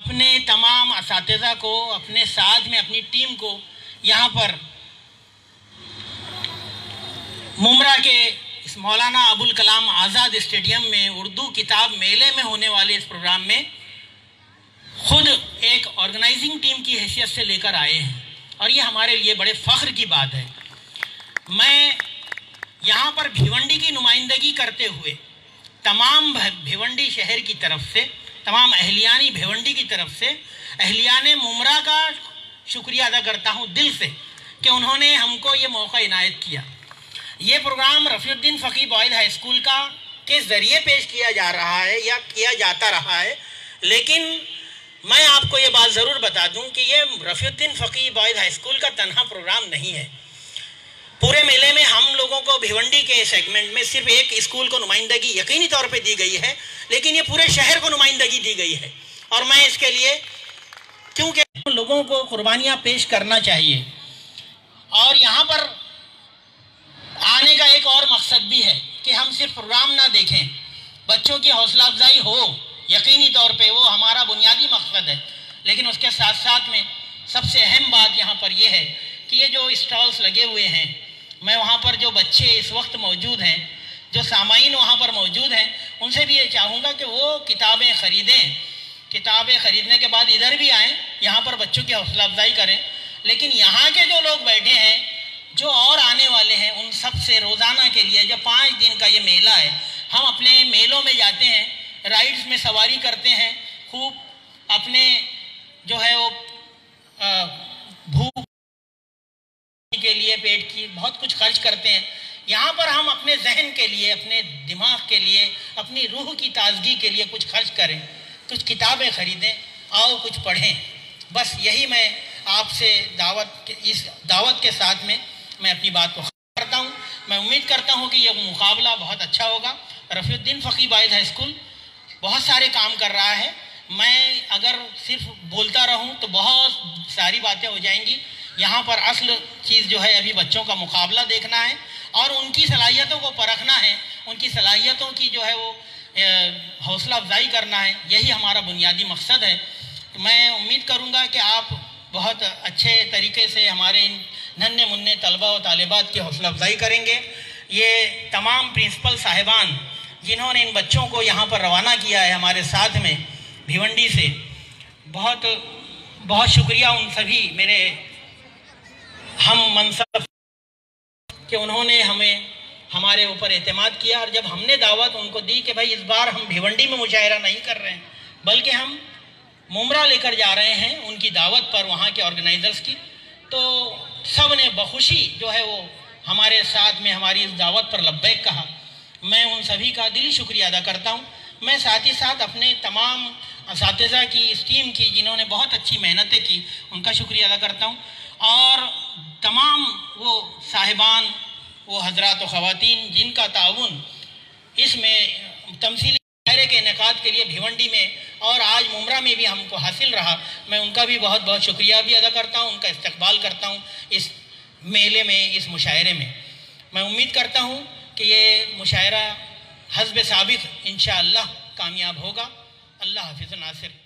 اپنے تمام اساتذہ کو، اپنے ساتھ میں اپنی ٹیم کو یہاں پر ممرہ کے اس مولانا ابوالکلام آزاد اسٹیڈیم میں اردو کتاب میلے میں ہونے والے اس پروگرام میں خود ایک آرگنائزنگ ٹیم کی حیثیت سے لے کر آئے ہیں، اور یہ ہمارے لیے بڑے فخر کی بات ہے۔ میں یہاں پر بھیونڈی کی نمائندگی کرتے ہوئے تمام بھیونڈی شہر کی طرف سے، تمام اہلیانی بھیونڈی کی طرف سے اہلیان ممرہ کا شکریہ ادا کرتا ہوں دل سے کہ انہوں نے ہم کو یہ موقع عنایت کیا۔ یہ پروگرام رفیع الدین فقی بوائز ہائی اسکول کے ذریعے پیش کیا جا رہا ہے یا کیا جاتا رہا ہے، لیکن میں آپ کو یہ بات ضرور بتا دوں کہ یہ رفیع الدین فقی بوائز ہائی اسکول کا تنہا پروگرام نہیں ہے۔ پورے میلے میں ہم لوگوں کو بھیونڈی کے سیگمنٹ میں صرف ایک اسکول کو نمائندگی یقینی طور پہ دی گئی ہے، لیکن یہ پورے شہر کو نمائندگی دی گئی ہے، اور میں اس کے لیے کیونکہ لوگوں کو قربانیاں پیش کرنا چاہیے، اور یہاں پر آنے کا ایک اور مقصد بھی ہے کہ ہم صرف پروگرام نہ دیکھیں، بچوں کی حوصلہ افزائی ہو، یقینی طور پہ وہ ہمارا بنیادی مقصد ہے، لیکن اس کے ساتھ ساتھ میں سب سے اہم بات یہاں پر یہ ہے کہ یہ جو اسٹالز لگے ہوئے ہیں، میں وہاں پر جو بچے اس وقت موجود ہیں، جو سامعین وہاں پر موجود ہیں، ان سے بھی یہ چاہوں گا کہ وہ کتابیں خریدیں، کتابیں خریدنے کے بعد ادھر بھی آئیں، یہاں پر بچوں کی حوصلہ افزائی کریں، لیکن یہاں کے جو لوگ بیٹھے ہیں، جو اور آنے والے ہیں، ان سب سے روزانہ کے لیے جو 5 دن کا یہ میلہ ہے، ہم اپنے میلوں میں جاتے ہیں، رائڈز میں سواری کرتے ہیں، خوب اپنے جو ہے وہ بھوک کے لیے پیٹ کی بہت کچھ خرچ کرتے ہیں۔ یہاں پر ہم اپنے ذہن کے لیے، اپنے دماغ کے لیے، اپنی روح کی تازگی کے لیے کچھ خرچ کریں، کچھ کتابیں خریدیں، آؤ کچھ پڑھیں۔ بس یہی میں آپ سے اس دعوت کے ساتھ میں اپنی بات کو ختم کرتا ہوں۔ میں امید کرتا ہوں کہ یہ مقابلہ بہت اچھا ہوگا۔ رفیع الدین فقی بوائز ہائی اسکول بہت سارے کام کر رہا ہے، میں اگر صرف بولتا رہوں تو بہت ساری باتیں ہو جائیں گی۔ یہاں پر اصل چیز جو ہے ابھی بچوں کا مقابلہ دیکھنا ہے اور ان کی صلاحیتوں کو پرکھنا ہے، ان کی صلاحیتوں کی جو ہے وہ حوصلہ افزائی کرنا ہے، یہی ہمارا بنیادی مقصد ہے۔ میں امید کروں گا کہ آپ بہت اچھے طریقے سے ہمارے ان ننھے منھے طلبہ و طالبات کی حوصلہ افزائی کریں گے۔ یہ تمام پرنسپل صاحبان جنہوں نے ان بچوں کو یہاں پر روانہ کیا ہے ہمارے ساتھ میں بھیونڈی سے، بہت بہت شکریہ ان سبھی میرے ہم منصب کہ انہوں نے ہمارے اوپر اعتماد کیا، اور جب ہم نے دعوت ان کو دی کہ بھائی اس بار ہم بھیونڈی میں مشاعرہ نہیں کر رہے ہیں بلکہ ہم ممرہ لے کر جا رہے ہیں ان کی دعوت پر، وہاں کے آرگنائزرز کی، تو سب نے بخوشی جو ہے وہ ہمارے ساتھ میں ہماری اس دعوت پر لبیک کہا۔ میں ان سبھی کا دلی شکریہ ادا کرتا ہوں۔ میں ساتھ ہی ساتھ اپنے تمام اساتذہ کی، اس ٹیم کی جنہوں نے بہت اچھی محنتیں کی، ان کا شکریہ ادا کرتا ہوں، اور تمام وہ صاحبان، وہ حضرات و خواتین جن کا تعاون اس میں تمثیلی مشاعرے کے انعقاد کے لیے بھیونڈی میں اور آج ممرہ میں بھی ہم کو حاصل رہا، میں ان کا بھی بہت بہت شکریہ بھی ادا کرتا ہوں، ان کا استقبال کرتا ہوں اس میلے میں، اس مشاعرے میں۔ میں امید کرتا ہوں کہ یہ مشاعرہ حسب سابق انشاءاللہ کامیاب ہوگا۔ اللہ حافظ ناصر۔